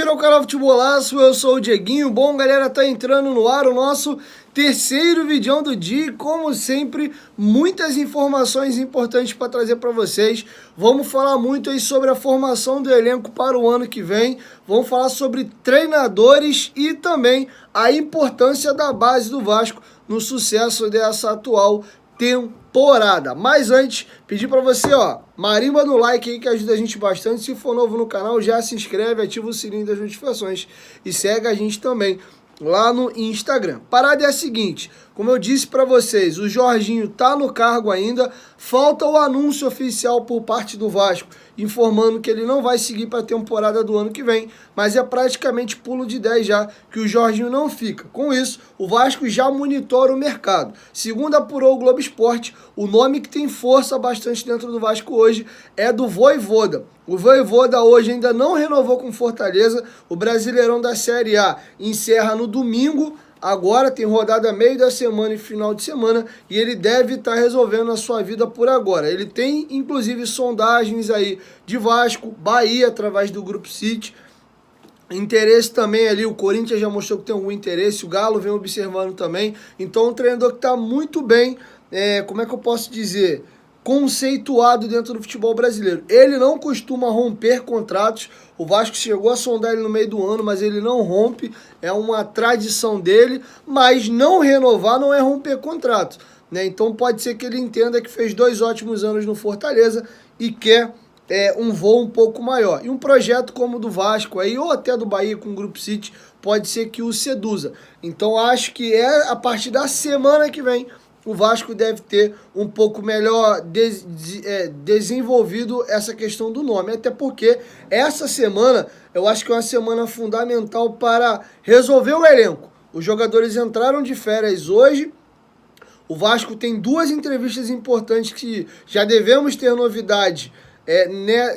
Bem-vindo ao canal Futebolaço, eu sou o Dieguinho. Bom, galera, tá entrando no ar o nosso terceiro vídeo do dia. Como sempre, muitas informações importantes para trazer para vocês. Vamos falar muito aí sobre a formação do elenco para o ano que vem. Vamos falar sobre treinadores e também a importância da base do Vasco no sucesso dessa atual temporada. Mas antes, pedir para você, marimba no like aí que ajuda a gente bastante. Se for novo no canal, já se inscreve, ativa o sininho das notificações e segue a gente também lá no Instagram. Parada é a seguinte, como eu disse para vocês, o Jorginho tá no cargo ainda, falta o anúncio oficial por parte do Vasco, informando que ele não vai seguir para a temporada do ano que vem, mas é praticamente pulo de 10 já que o Jorginho não fica. Com isso, o Vasco já monitora o mercado. Segundo apurou o Globo Esporte, o nome que tem força bastante dentro do Vasco hoje é do Vojvoda. O Vojvoda hoje ainda não renovou com Fortaleza. O Brasileirão da Série A encerra no domingo. Agora tem rodada meio da semana e final de semana e ele deve estar resolvendo a sua vida por agora. Ele tem, inclusive, sondagens aí de Vasco, Bahia, através do Grupo City. Interesse também ali, o Corinthians já mostrou que tem algum interesse, o Galo vem observando também. Então, um treinador que está muito bem, como é que eu posso dizer, conceituado dentro do futebol brasileiro. Ele não costuma romper contratos. O Vasco chegou a sondar ele no meio do ano, mas ele não rompe, é uma tradição dele, mas não renovar não é romper contrato, né? Então pode ser que ele entenda que fez 2 ótimos anos no Fortaleza e quer um voo um pouco maior. E um projeto como o do Vasco, aí, ou até do Bahia com o Grupo City, pode ser que o seduza. Então acho que a partir da semana que vem, o Vasco deve ter um pouco melhor desenvolvido essa questão do nome. Até porque essa semana, eu acho que é uma semana fundamental para resolver o elenco. Os jogadores entraram de férias hoje. O Vasco tem 2 entrevistas importantes que já devemos ter novidade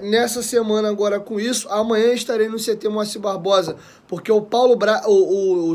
nessa semana agora com isso. Amanhã estarei no CT Moacir Barbosa, porque o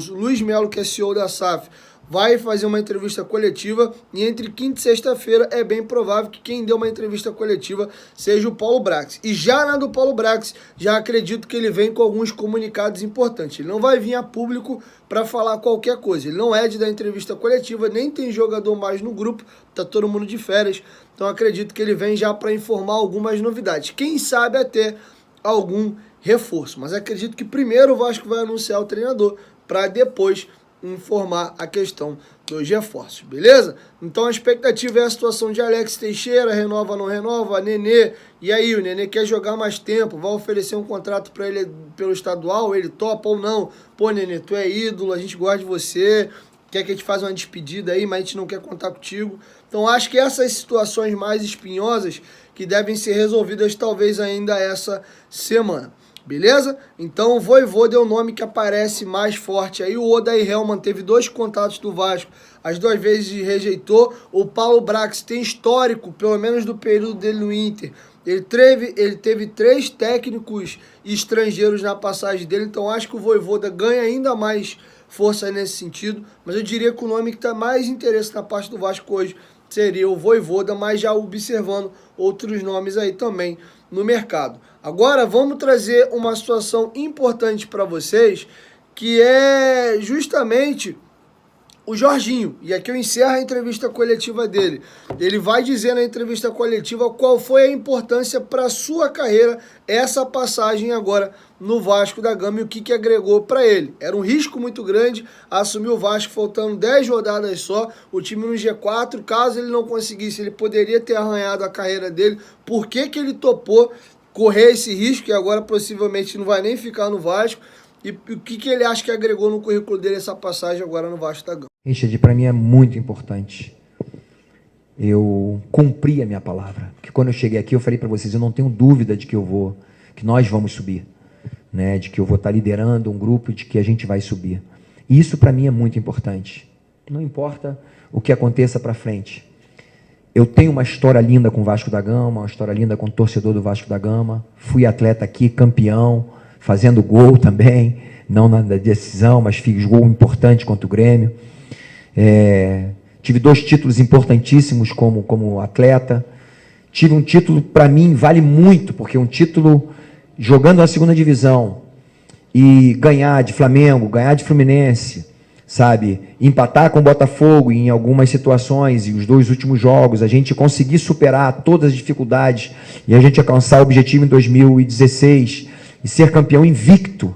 Luiz Melo, que é CEO da SAF, vai fazer uma entrevista coletiva e entre quinta e sexta-feira é bem provável que quem deu uma entrevista coletiva seja o Paulo Brax. E já na do Paulo Brax, já acredito que ele vem com alguns comunicados importantes. Ele não vai vir a público para falar qualquer coisa. Ele não é de dar entrevista coletiva, nem tem jogador mais no grupo, tá todo mundo de férias. Então acredito que ele vem já para informar algumas novidades. Quem sabe até algum reforço. Mas acredito que primeiro o Vasco vai anunciar o treinador para depois informar a questão dos reforços, beleza? Então a expectativa é a situação de Alex Teixeira, renova, não renova, Nenê, e aí o Nenê quer jogar mais tempo, vai oferecer um contrato para ele pelo estadual, ele topa ou não? Pô, Nenê, tu é ídolo, a gente gosta de você, quer que a gente faça uma despedida aí, mas a gente não quer contar contigo. Então acho que essas situações mais espinhosas que devem ser resolvidas talvez ainda essa semana. Beleza? Então o Vojvoda é o nome que aparece mais forte aí. O Odair Hellmann teve 2 contatos do Vasco, as 2 vezes rejeitou. O Paulo Brax tem histórico, pelo menos do período dele no Inter. Ele teve 3 técnicos estrangeiros na passagem dele, então acho que o Vojvoda ganha ainda mais força nesse sentido. Mas eu diria que o nome que está mais interesse na parte do Vasco hoje seria o Vojvoda, mas já observando outros nomes aí também no mercado. Agora vamos trazer uma situação importante para vocês, que é justamente o Jorginho. E aqui eu encerro a entrevista coletiva dele. Ele vai dizer na entrevista coletiva qual foi a importância para a sua carreira essa passagem agora no Vasco da Gama e o que agregou para ele. Era um risco muito grande assumir o Vasco faltando 10 rodadas só, o time no G4, caso ele não conseguisse, ele poderia ter arranhado a carreira dele. Por que ele topou correr esse risco, e agora possivelmente não vai nem ficar no Vasco, e o que ele acha que agregou no currículo dele essa passagem agora no Vasco da Gama? Richard, para mim é muito importante. Eu cumpri a minha palavra, porque quando eu cheguei aqui eu falei para vocês, eu não tenho dúvida de que nós vamos subir, né? De que eu vou estar liderando um grupo, de que a gente vai subir. E isso para mim é muito importante. Não importa o que aconteça para frente. Eu tenho uma história linda com o Vasco da Gama, uma história linda com o torcedor do Vasco da Gama. Fui atleta aqui, campeão, fazendo gol também, não na decisão, mas fiz gol importante contra o Grêmio. Tive 2 títulos importantíssimos como atleta. Tive um título, para mim, vale muito, porque um título jogando na 2ª divisão, e ganhar de Flamengo, ganhar de Fluminense, sabe? Empatar com o Botafogo em algumas situações, e os 2 últimos jogos, a gente conseguir superar todas as dificuldades e a gente alcançar o objetivo em 2016 e ser campeão invicto,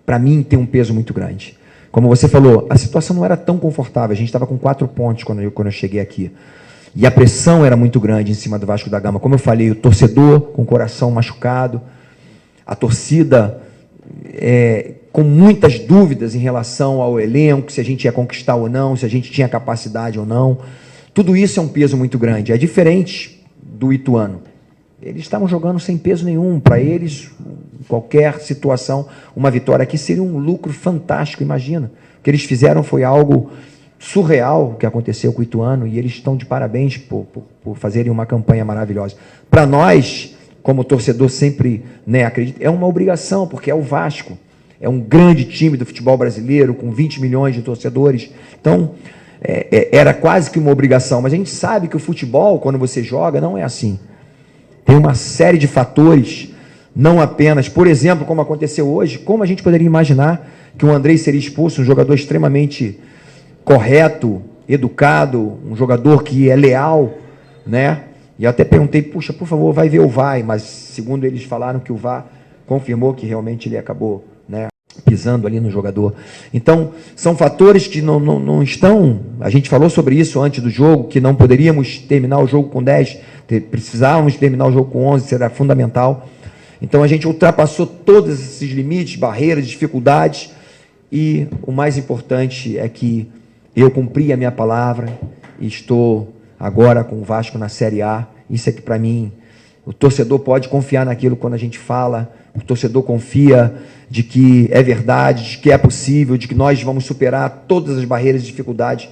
para mim tem um peso muito grande. Como você falou, a situação não era tão confortável, a gente estava com 4 pontos quando eu cheguei aqui. E a pressão era muito grande em cima do Vasco da Gama. Como eu falei, o torcedor com o coração machucado, a torcida com muitas dúvidas em relação ao elenco, se a gente ia conquistar ou não, se a gente tinha capacidade ou não. Tudo isso é um peso muito grande. É diferente do Ituano. Eles estavam jogando sem peso nenhum. Para eles, qualquer situação, uma vitória aqui seria um lucro fantástico, imagina. O que eles fizeram foi algo surreal que aconteceu com o Ituano, e eles estão de parabéns por fazerem uma campanha maravilhosa. Para nós, como torcedor, sempre acredito, é uma obrigação, porque é o Vasco, é um grande time do futebol brasileiro, com 20 milhões de torcedores, então era quase que uma obrigação, mas a gente sabe que o futebol, quando você joga, não é assim. Tem uma série de fatores, não apenas, por exemplo, como aconteceu hoje, como a gente poderia imaginar que o Andrei seria expulso, um jogador extremamente correto, educado, um jogador que é leal, né? E eu até perguntei, puxa, por favor, vai ver o VAR, mas segundo eles falaram que o VAR confirmou que realmente ele acabou, pisando ali no jogador. Então, são fatores que não estão, a gente falou sobre isso antes do jogo, que não poderíamos terminar o jogo com 10, precisávamos terminar o jogo com 11, será fundamental. Então, a gente ultrapassou todos esses limites, barreiras, dificuldades, e o mais importante é que eu cumpri a minha palavra e estou agora com o Vasco na Série A. Isso é que, para mim, o torcedor pode confiar naquilo quando a gente fala, o torcedor confia de que é verdade, de que é possível, de que nós vamos superar todas as barreiras e dificuldades,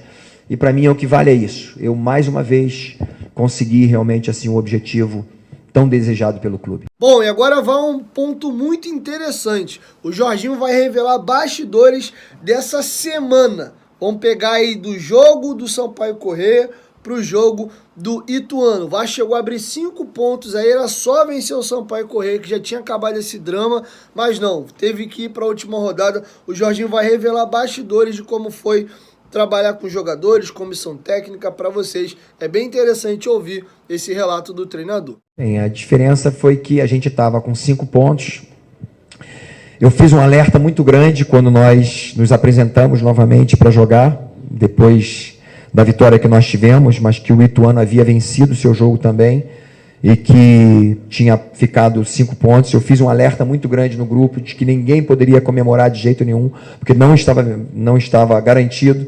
e para mim o que vale é isso. Eu, mais uma vez, consegui realmente assim, o objetivo tão desejado pelo clube. Bom, e agora vai um ponto muito interessante. O Jorginho vai revelar bastidores dessa semana. Vamos pegar aí do jogo do Sampaio Corrêa para o jogo do Ituano. O Vasco chegou a abrir 5 pontos aí, era só vencer o Sampaio Corrêa, que já tinha acabado esse drama, mas não, teve que ir para a última rodada. O Jorginho vai revelar bastidores de como foi trabalhar com jogadores, comissão técnica, para vocês. É bem interessante ouvir esse relato do treinador. Bem, a diferença foi que a gente estava com 5 pontos. Eu fiz um alerta muito grande quando nós nos apresentamos novamente para jogar, depois da vitória que nós tivemos, mas que o Ituano havia vencido o seu jogo também e que tinha ficado 5 pontos. Eu fiz um alerta muito grande no grupo de que ninguém poderia comemorar de jeito nenhum, porque não estava garantido.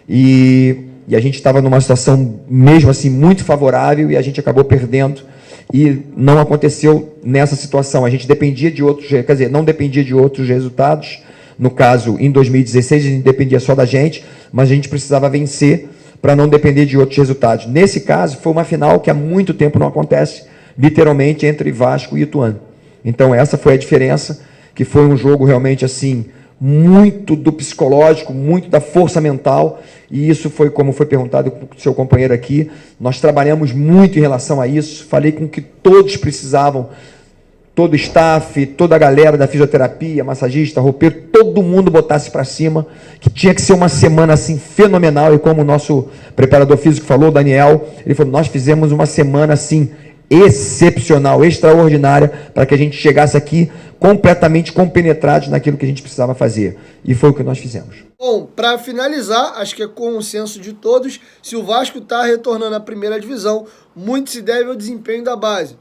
E a gente estava numa situação mesmo assim muito favorável e a gente acabou perdendo. E não aconteceu nessa situação. A gente dependia de outros, quer dizer, não dependia de outros resultados. No caso, em 2016, a gente dependia só da gente, mas a gente precisava vencer para não depender de outros resultados. Nesse caso, foi uma final que há muito tempo não acontece, literalmente, entre Vasco e Ituano. Então, essa foi a diferença, que foi um jogo realmente assim, muito do psicológico, muito da força mental, e isso foi, como foi perguntado com o seu companheiro aqui, nós trabalhamos muito em relação a isso, falei com que todos precisavam, todo o staff, toda a galera da fisioterapia, massagista, roupeiro, todo mundo botasse para cima, que tinha que ser uma semana assim fenomenal, e como o nosso preparador físico falou, Daniel, ele falou, nós fizemos uma semana assim excepcional, extraordinária, para que a gente chegasse aqui completamente compenetrados naquilo que a gente precisava fazer. E foi o que nós fizemos. Bom, para finalizar, acho que é consenso de todos, se o Vasco está retornando à primeira divisão, muito se deve ao desempenho da base.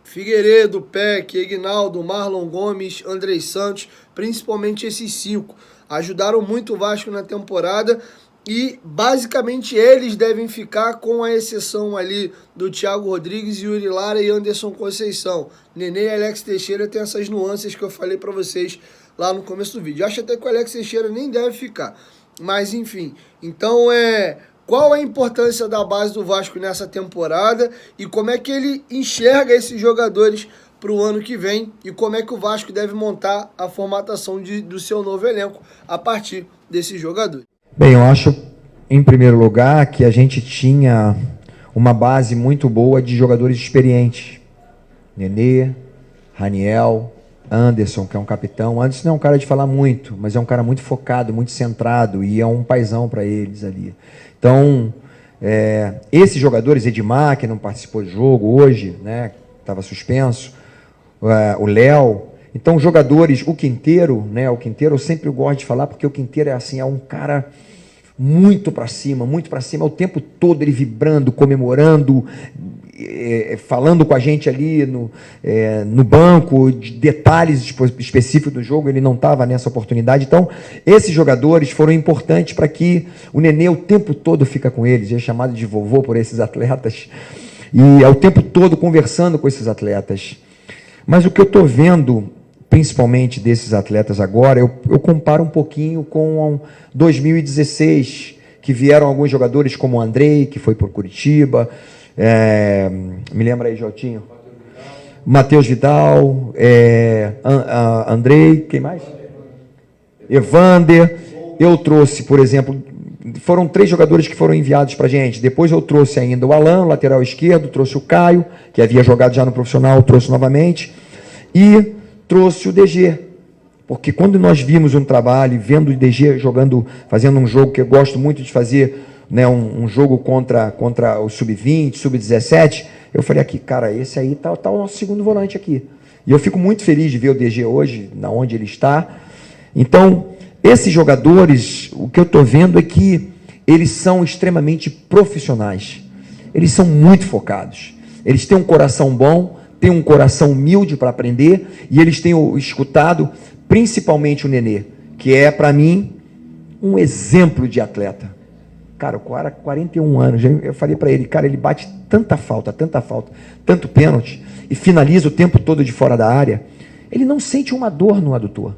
Figueiredo, Peck, Egnaldo, Marlon Gomes, Andrei Santos, principalmente esses 5, ajudaram muito o Vasco na temporada. E, basicamente, eles devem ficar, com a exceção ali do Thiago Rodrigues, Yuri Lara e Anderson Conceição. Nenê e Alex Teixeira tem essas nuances que eu falei para vocês lá no começo do vídeo. Eu acho até que o Alex Teixeira nem deve ficar. Mas, enfim. Então, qual a importância da base do Vasco nessa temporada e como é que ele enxerga esses jogadores para o ano que vem e como é que o Vasco deve montar a formatação do seu novo elenco a partir desses jogadores? Bem, eu acho, em primeiro lugar, que a gente tinha uma base muito boa de jogadores experientes. Nenê, Raniel, Anderson, que é um capitão. Anderson não é um cara de falar muito, mas é um cara muito focado, muito centrado, e é um paizão para eles ali. Então, esses jogadores, Edmar, que não participou do jogo hoje, né, estava suspenso, o Léo. Então, jogadores, o Quinteiro, né, o Quinteiro eu sempre gosto de falar, porque o Quinteiro é assim, é um cara muito para cima, o tempo todo ele vibrando, comemorando, falando com a gente ali no banco, de detalhes específicos do jogo. Ele não estava nessa oportunidade. Então, esses jogadores foram importantes para que o Nenê o tempo todo fica com eles, é chamado de vovô por esses atletas, e é o tempo todo conversando com esses atletas. Mas o que eu estou vendo, principalmente desses atletas agora, eu comparo um pouquinho com 2016, que vieram alguns jogadores como o Andrei, que foi por Curitiba, me lembra aí, Jotinho? Matheus Vidal, Andrei, quem mais? Evander. Eu trouxe, por exemplo, foram 3 jogadores que foram enviados para a gente. Depois eu trouxe ainda o Alan, lateral esquerdo, trouxe o Caio, que havia jogado já no profissional, trouxe novamente, e trouxe o DG, porque quando nós vimos um trabalho, vendo o DG jogando, fazendo um jogo que eu gosto muito de fazer, né, um jogo contra o Sub-20, Sub-17, eu falei aqui, cara, esse aí tá o nosso segundo volante aqui. E eu fico muito feliz de ver o DG hoje, na onde ele está. Então, esses jogadores, o que eu estou vendo é que eles são extremamente profissionais. Eles são muito focados. Eles têm um coração bom, têm um coração humilde para aprender, e eles têm escutado, principalmente o Nenê, que é, para mim, um exemplo de atleta. Cara, o cara, 41 anos, eu falei para ele, cara, ele bate tanta falta, tanto pênalti, e finaliza o tempo todo de fora da área. Ele não sente uma dor no adutor,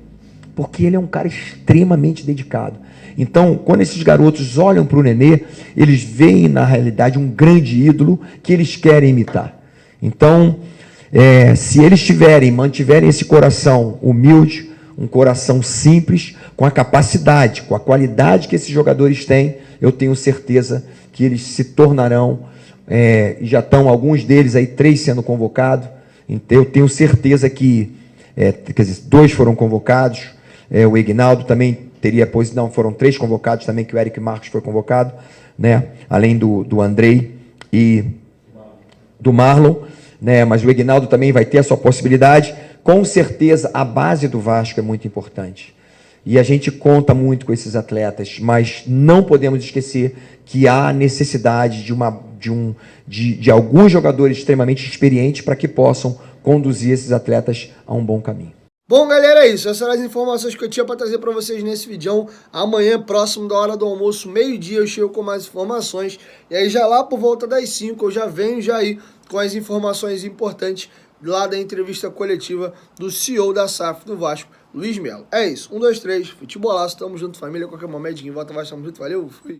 porque ele é um cara extremamente dedicado. Então, quando esses garotos olham para o Nenê, eles veem, na realidade, um grande ídolo que eles querem imitar. Então, se eles mantiverem esse coração humilde, um coração simples, com a capacidade, com a qualidade que esses jogadores têm, eu tenho certeza que eles se tornarão, já estão alguns deles aí, 3 sendo convocados. Então, eu tenho certeza que, quer dizer, 2 foram convocados, o Ignaldo também teria, não, foram 3 convocados também, que o Eric Marcos foi convocado, né, além do Andrei e do Marlon, né, mas o Ignaldo também vai ter a sua possibilidade. Com certeza, a base do Vasco é muito importante. E a gente conta muito com esses atletas, mas não podemos esquecer que há necessidade de alguns jogadores extremamente experientes para que possam conduzir esses atletas a um bom caminho. Bom, galera, é isso. Essas eram as informações que eu tinha para trazer para vocês nesse vídeo. Amanhã, próximo da hora do almoço, meio-dia, eu chego com mais informações. E aí, já lá por volta das 5, eu já venho aí com as informações importantes lá da entrevista coletiva do CEO da SAF do Vasco, Luiz Melo. É isso. 1, 2, 3. Futebolaço. Tamo junto, família. Qualquer momento, volta, Vasco. Tamo junto. Valeu. Fui.